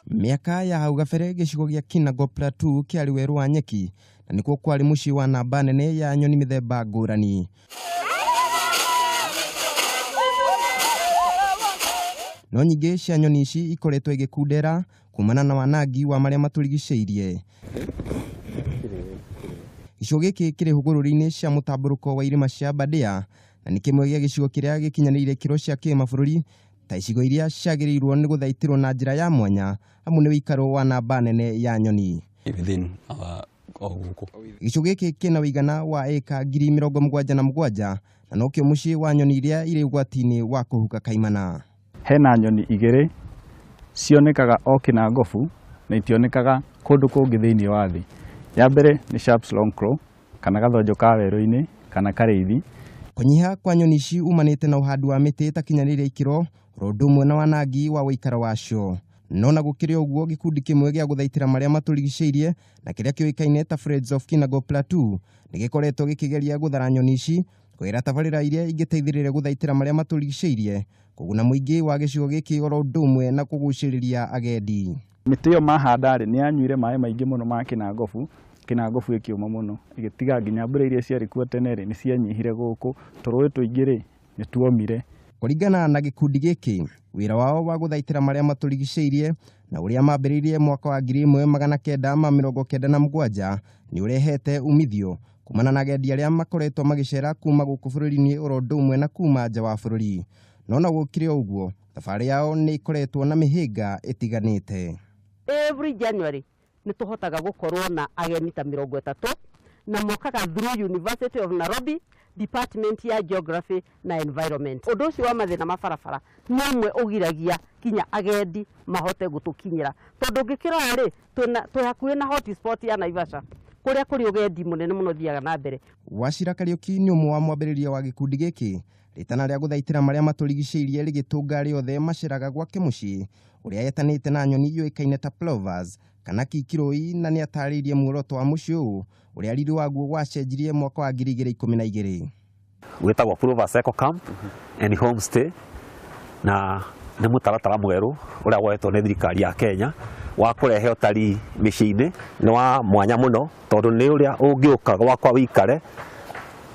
Miaka ya hau gabere gicigo gia Kinangop plateau kiari weru wa nyeki na nikuo kwari muci wa namba nene ya nyoni mithemba ngurani. No nyingĩ cia nyoni ici ikoretwo igikundera kumana na wanangi wa maria maturigicĩirie. Gicigo gĩkĩ kĩrĩ hũgũrũri-inĩ cia mũtamburũko wa irĩma cia Aberdare na nĩ kĩmwe gĩa gĩcigo kĩrĩa gĩkinyanĩire ikĩro cia kĩmabũrũri ta icigo iria ciagĩrĩirwo nĩ gũthaitĩrwo na njĩra ya mwanya hamwe nĩ ũikaro wa namba nene ya nyoni. Gĩcigo gĩkĩ kĩna ũigana wa eka 77,000 na nokĩo mũciĩ wa nyoni iria irĩ ugwati-ini wa kuhuka kaimana. Hena nyoni igĩrĩ cionekaga o Kinangofu na itionekaga kũndũ kũngĩ thĩinĩ wa thĩ. Ya mbere nĩ Sharp's long crow kana gathonjo ka werũ-inĩ kana karĩithi. Kũnyiha kwa nyoni ici umanĩte na ũhandi wa mĩtĩ ĩtakinyanĩire ikĩro ũndũ ũmwe na wanangi wa ũikaro wacio. No na gũkĩrĩ ũguo gĩkundi kĩmwe gĩa gũthaitĩra marĩa maturigicĩirie na kĩrĩa kĩoĩkaine ta Friends of Kinangop plateau nĩgĩkoretwo gĩkĩgeria gũthara nyoni ici kwĩra tabarĩra iria ingĩteithĩrĩria gũthaitĩra marĩa maturigicĩirie kũguna mũingĩ wa gĩcigo gĩkĩ oro ũndũ ũmwe na kũgucĩrĩria agendi. Mĩtĩ ĩyo mahanda nĩ yanyuire maĩ maingĩ mũno ma Kinangofu ĩkĩũma mũno igĩtiga nginya mbura iria ciarĩ kuo tene nĩ cianyihire gũkũ, tũrũĩ tũingĩ nĩ tuomire. Kũringana na gĩkundi gĩkĩ, wĩra wao wa gũthaitĩra marĩa maturigicĩirie na ũrĩa mambĩrĩirie mwaka wa 1997 nĩ ũrehete umithio kumana na agendi arĩa makoretwo magĩcera kuma gũkũ bũrũri-inĩ oro ũndũ ũmwe na kuma nja wa bũrũri. No na gũkĩrĩ ũguo, thabarĩ yao nĩ ikoretwo na mĩhĩnga ĩtiganĩte. Every January nĩ tũhotaga gũkorwo na ageni ta 30 na mokaga through University of Nairobi Department ya Geography na Environment. Ũndũ ũcio wa mathĩna mabarabara nĩ ũmwe ũgiragia kinya agendi mahote gũtũkinyĩra. Tondũ ngĩkĩrora rĩ twĩ hakuhĩ na hotspot ya Naivasha kũrĩa kũrĩ ũgendi mũnene mũno thiaga na mbere. WACHIRA Kariuki nĩ ũmwe wa mwambĩrĩria wa gĩkundi gĩkĩ rĩtana rĩa gũthaitĩra marĩa maturigicĩirie rĩgĩtũnga rĩothe maceraga gwake mũciĩ ũrĩa yetanĩte na nyoni yoĩkaine ta plovers kana kikiroi na nĩ atarĩirie muoroto wa mũciĩ ũyũ ũrĩa riri waguo wacenjirie mwaka wa 2012. Gwĩtagwo Plovers Eco Camp and Homestay na nĩ mũtaratara mwerũ ũrĩa woetwo nĩ thirikari ya Kenya wa kũrehe ũtari mĩciĩ-inĩ nĩ wa mwanya mũno tondũ nĩ ũrĩa ũngĩũka gwakwa wĩikare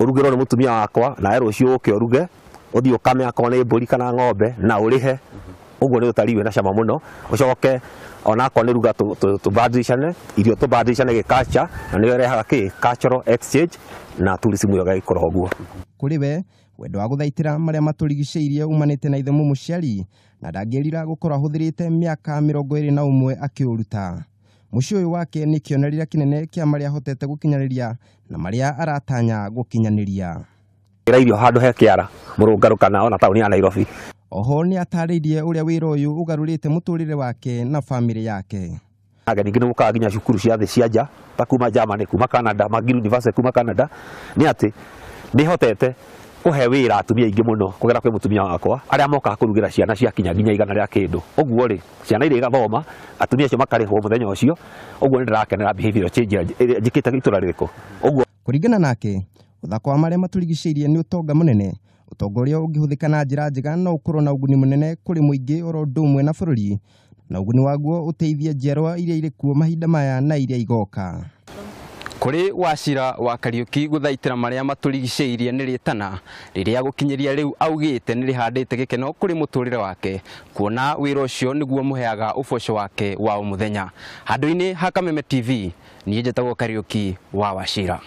ũrugĩrwo nĩ mũtumia wakwa na rũciũ ũke ũruge ũthiĩ ũkame akorwo nĩ mbũri kana ng'ombe na ũrĩhe. Ũguo nĩ ũtari wĩna cama mũno ũcoke ona akorwo nĩ ruga tũbadilishane irio tũbadilishane gĩculture na nĩ ũrehaga cultural exchange na tourism ĩgagĩkorwo ũguo. Kũrĩ we wendo wa gũthaitĩra marĩa maturigicĩirie umanĩte na ithe mũciari na ndangĩrira gũkorwo ahũthĩrĩte mĩaka 21 akĩũruta. Mũciĩ ũyũ wake nĩ kĩonereria kĩnene kĩa marĩa ahotete gũkinyanĩria na marĩa aratanya gũkinyanĩria. Ĩra irio handũ he kĩara mũrũngarũ kana ona taũni ya Nairobi. Oho nĩ atarĩirie ũrĩa wĩra ũyũ ũgarũrĩte mũtũrĩre wake na bamĩrĩ yake. Ageni ningĩ nĩ mũkaga nginya cukuru cia thĩ cia nja ta kuma Germany kuma Canada Magill University kuma Canada nĩ atĩ nĩ hotete kũhe wĩra atumia aingĩ mũno kũgera kwĩ mũtumia wakwa arĩa mokaga kũrugĩra ciana ciakinya nginya 100 rĩa kĩndũ. Ũguo rĩ ciana iria igathoma atumia acio makarĩhwo mũthenya ũcio. Ũguo nĩ ndĩrakenera behavior change njĩkĩte itũra rĩrĩkũ. Ũguo kũringana nake ũthaka wa marĩa maturigicĩirie nĩ ũtonga mũnene ũtonga ũrĩa ũngĩhũthĩka na njĩra njega no ũkorwo na ũguni mũnene kũrĩ mũingĩ oro ũndũ ũmwe na bũrũri na ũguni waguo ũteithie njiarwa iria irĩ kuo mahinda maya na iria igoka. Kũrĩ WACHIRA wa Kariuki gũthaitĩra marĩa maturigicĩirie nĩ rĩtana rĩrĩa gũkinyĩria rĩu augĩte nĩ rĩhandĩte gĩkeno kũrĩ mũtũrĩre wake kuona wĩra ũcio nĩguo mũheaga ũboco wake wa o mũthenya. Handũ-inĩ ha Kameme TV niĩ njĩtagwo Kariuki wa WACHIRA.